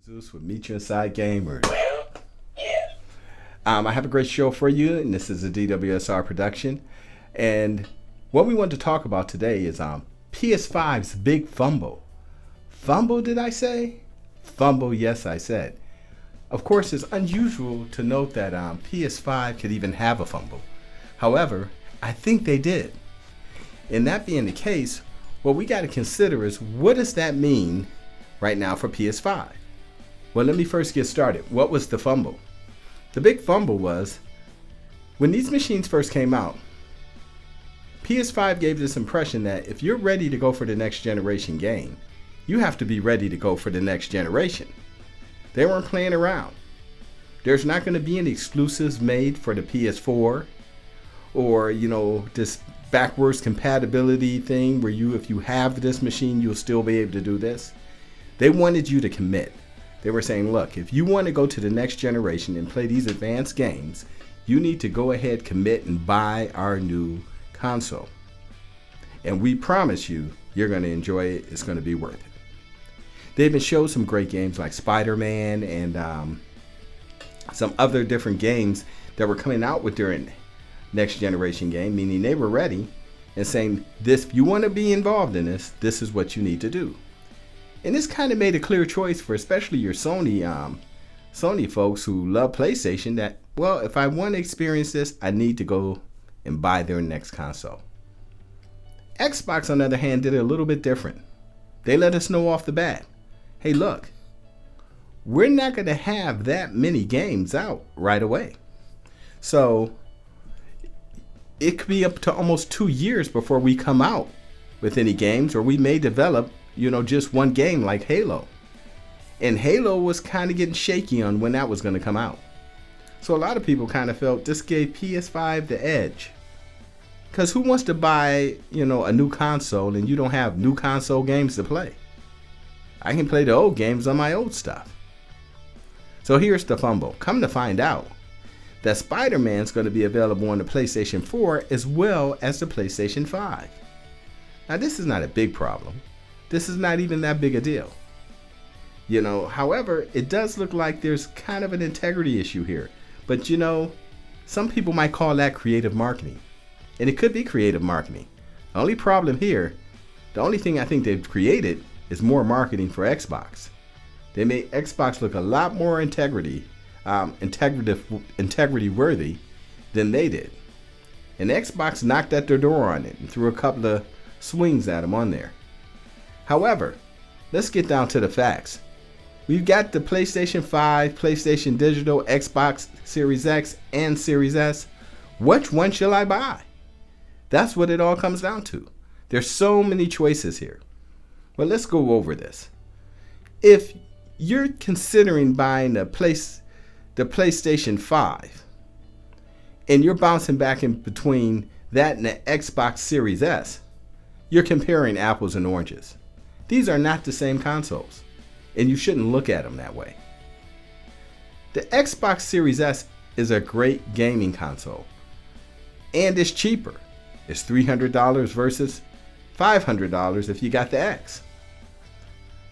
Zeus with Meetuinsidegamer. I have a great show for you, and this is a DWSR production. And what we want to talk about today is PS5's big fumble. Fumble, did I say? Fumble, yes, I said. Of course, it's unusual to note that PS5 could even have a fumble. However, I think they did. And that being the case, what we got to consider is, what does that mean right now for PS5? Well, let me first get started. What was the fumble? The big fumble was, when these machines first came out, PS5 gave this impression that if you're ready to go for the next generation game, you have to be ready to go for the next generation. They weren't playing around. There's not going to be any exclusives made for the PS4 or, this backwards compatibility thing where if you have this machine, you'll still be able to do this. They wanted you to commit. They were saying, look, if you want to go to the next generation and play these advanced games, you need to go ahead, commit, and buy our new console. And we promise you, you're going to enjoy it. It's going to be worth it. They even showed some great games like Spider-Man and some other different games that were coming out with their next generation game, meaning they were ready and saying, if you want to be involved in this, this is what you need to do. And this kind of made a clear choice for especially your Sony folks who love PlayStation that, well, if I want to experience this, I need to go and buy their next console. xBOX, on the other hand, did it a little bit different. They let us know off the bat, hey, look, we're not going to have that many games out right away. So it could be up to almost 2 years before we come out with any games, or we may develop just one game like Halo. And Halo was kind of getting shaky on when that was going to come out. So a lot of people kind of felt this gave PS5 the edge. Because who wants to buy, a new console and you don't have new console games to play? I can play the old games on my old stuff. So here's the fumble. Come to find out that Spider-Man's going to be available on the PlayStation 4 as well as the PlayStation 5. Now this is not a big problem. This is not even that big a deal. However, it does look like there's kind of an integrity issue here. But some people might call that creative marketing. And it could be creative marketing. The only problem here, the only thing I think they've created is more marketing for xBOX. They made xBOX look a lot more integrity worthy than they did. And xBOX knocked at their door on it and threw a couple of swings at them on there. However, let's get down to the facts. We've got the PlayStation 5, PlayStation Digital, Xbox Series X, and Series S. Which one shall I buy? That's what it all comes down to. There's so many choices here. Well, let's go over this. If you're considering buying the PlayStation 5, and you're bouncing back in between that and the Xbox Series S, you're comparing apples and oranges. These are not the same consoles, and you shouldn't look at them that way. The Xbox Series S is a great gaming console, and it's cheaper. It's $300 versus $500 if you got the X.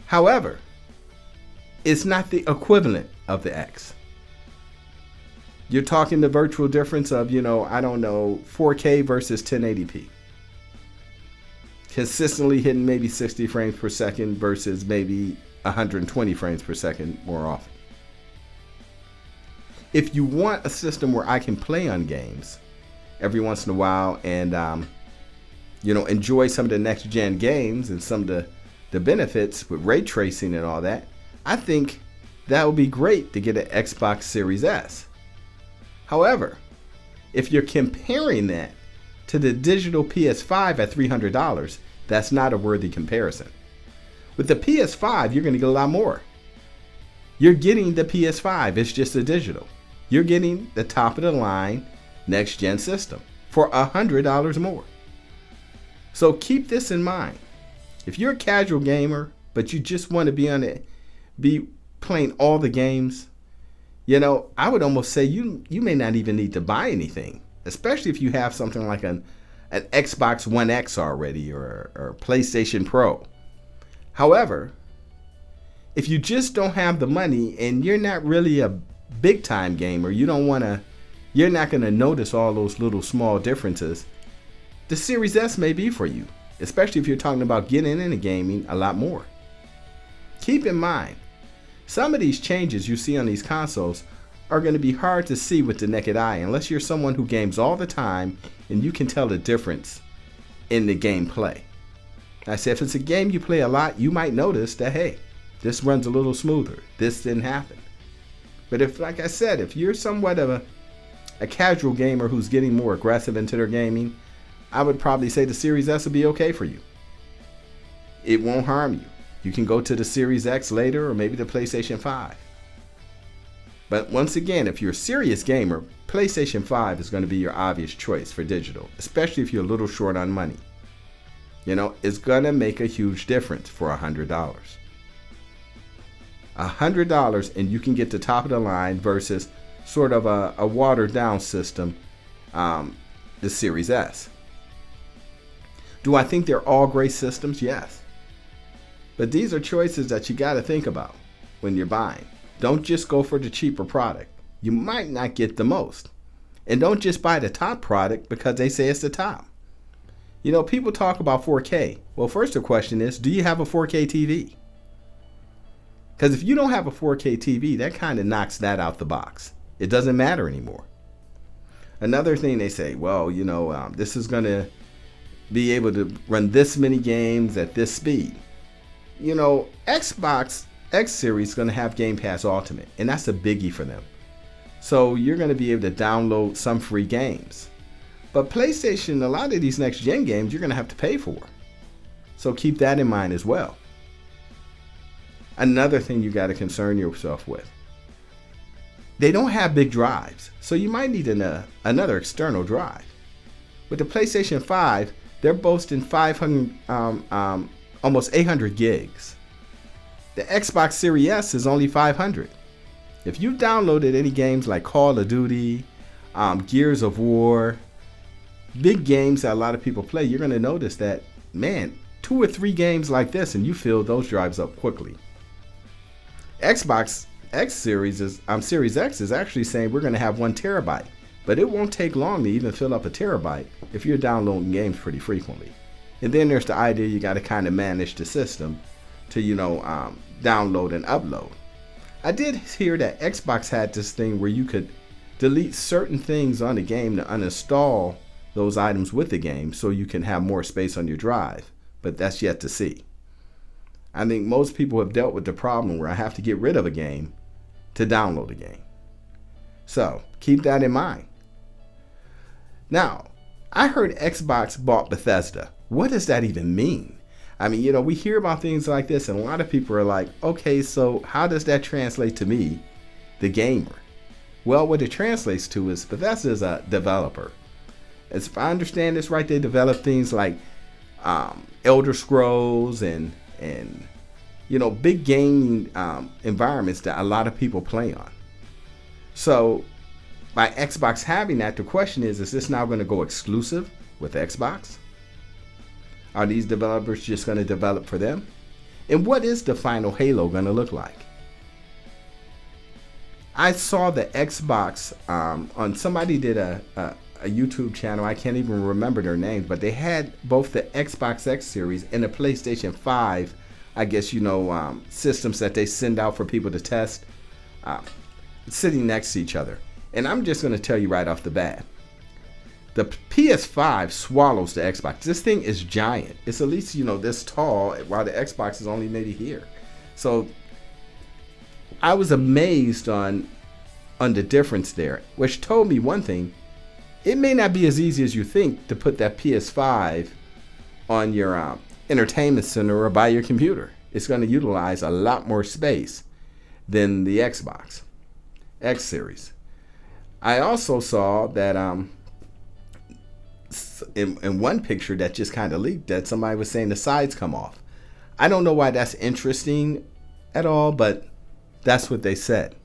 However, it's not the equivalent of the X. You're talking the virtual difference of, 4K versus 1080p. Consistently hitting maybe 60 frames per second versus maybe 120 frames per second more often. If you want a system where I can play on games every once in a while and, enjoy some of the next gen games and some of the benefits with ray tracing and all that, I think that would be great to get an Xbox Series S. However, if you're comparing that to the digital PS5 at $300, that's not a worthy comparison. With the PS5, you're going to get a lot more. You're getting the PS5, it's just a digital. You're getting the top of the line next gen system for $100 more. So keep this in mind. If you're a casual gamer, but you just want to be playing all the games, I would almost say you may not even need to buy anything, especially if you have something like an Xbox One X already or PlayStation Pro. However, if you just don't have the money and you're not really a big time gamer, you're not going to notice all those little small differences, the Series S may be for you, especially if you're talking about getting into gaming a lot more. Keep in mind, some of these changes you see on these consoles are going to be hard to see with the naked eye unless you're someone who games all the time and you can tell the difference in the gameplay. I say if it's a game you play a lot, you might notice that, hey, this runs a little smoother. This didn't happen. But if, like I said, if you're somewhat of a casual gamer who's getting more aggressive into their gaming, I would probably say the Series S will be okay for you. It won't harm you. You can go to the Series X later or maybe the PlayStation 5. But once again, if you're a serious gamer, PlayStation 5 is going to be your obvious choice for digital, especially if you're a little short on money. You know, it's going to make a huge difference for $100. $100 and you can get the top of the line versus sort of a watered down system, the Series S. Do I think they're all great systems? Yes. But these are choices that you got to think about when you're buying. Don't just go for the cheaper product. You might not get the most. And don't just buy the top product because they say it's the top. You know, people talk about 4K. Well, first the question is, do you have a 4K TV? Because if you don't have a 4K TV, that kind of knocks that out the box. It doesn't matter anymore. Another thing they say, well, you know, this is going to be able to run this many games at this speed. You know, xBOX X Series is going to have Game Pass Ultimate, and that's a biggie for them. So you're going to be able to download some free games. But PlayStation, a lot of these next gen games, you're going to have to pay for. So keep that in mind as well. Another thing you got to concern yourself with. They don't have big drives, so you might need another external drive. With the PlayStation 5, they're boasting 500, almost 800 gigs. The Xbox Series S is only 500. If you downloaded any games like Call of Duty, Gears of War, big games that a lot of people play, you're going to notice that, man, 2 or 3 games like this and you fill those drives up quickly. Xbox X Series Series X is actually saying we're going to have 1 terabyte, but it won't take long to even fill up a terabyte if you're downloading games pretty frequently. And then there's the idea you got to kind of manage the system to, you know, download and upload. I did hear that Xbox had this thing where you could delete certain things on the game to uninstall those items with the game so you can have more space on your drive, but that's yet to see. I think most people have dealt with the problem where I have to get rid of a game to download a game. So keep that in mind. Now, I heard Xbox bought Bethesda. What does that even mean? I mean, you know, we hear about things like this and a lot of people are like, okay, so how does that translate to me, the gamer? Well, what it translates to is Bethesda is a developer. As if I understand this right, they develop things like Elder Scrolls and you know, big gaming environments that a lot of people play on. So by Xbox having that, the question is this now going to go exclusive with Xbox? Are these developers just going to develop for them? And what is the final Halo going to look like? I saw the Xbox on somebody did a YouTube channel. I can't even remember their names, but they had both the Xbox X Series and the PlayStation 5, I guess, you know, systems that they send out for people to test, sitting next to each other. And I'm just going to tell you right off the bat, the PS5 swallows the Xbox. This thing is giant. It's at least, you know, this tall, while the Xbox is only maybe here. So I was amazed on the difference there, which told me one thing. It may not be as easy as you think to put that PS5 on your entertainment center or by your computer. It's going to utilize a lot more space than the Xbox X Series. I also saw that in one picture that just kind of leaked that somebody was saying the sides come off. I don't know why that's interesting at all, but that's what they said.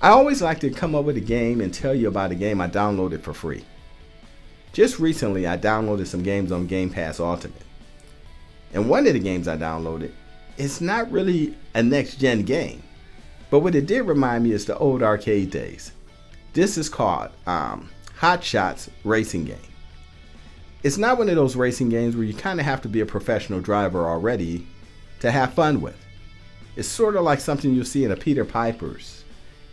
I always like to come up with a game and tell you about a game I downloaded for free. Just recently, I downloaded some games on Game Pass Ultimate. And one of the games I downloaded it's not really a next-gen game. But what it did remind me is the old arcade days. This is called Hot Shots Racing Game. It's not one of those racing games where you kind of have to be a professional driver already to have fun with. It's sort of like something you'll see in a Peter Piper's,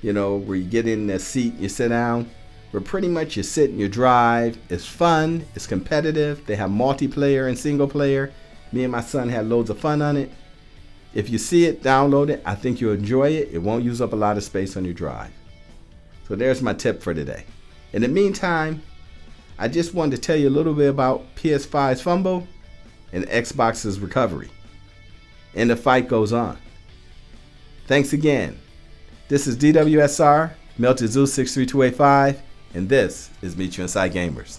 where you get in the seat and you sit down, where pretty much you sit and you drive. It's fun, it's competitive, they have multiplayer and single player. Me and my son had loads of fun on it. If you see it, download it. I think you'll enjoy it. It won't use up a lot of space on your drive. So there's my tip for today. In the meantime, I just wanted to tell you a little bit about PS5's Fumble and xBOX's recovery. And the fight goes on. Thanks again. This is DWSR, Melted Zoo 63285, and this is Meet You Inside Gamers.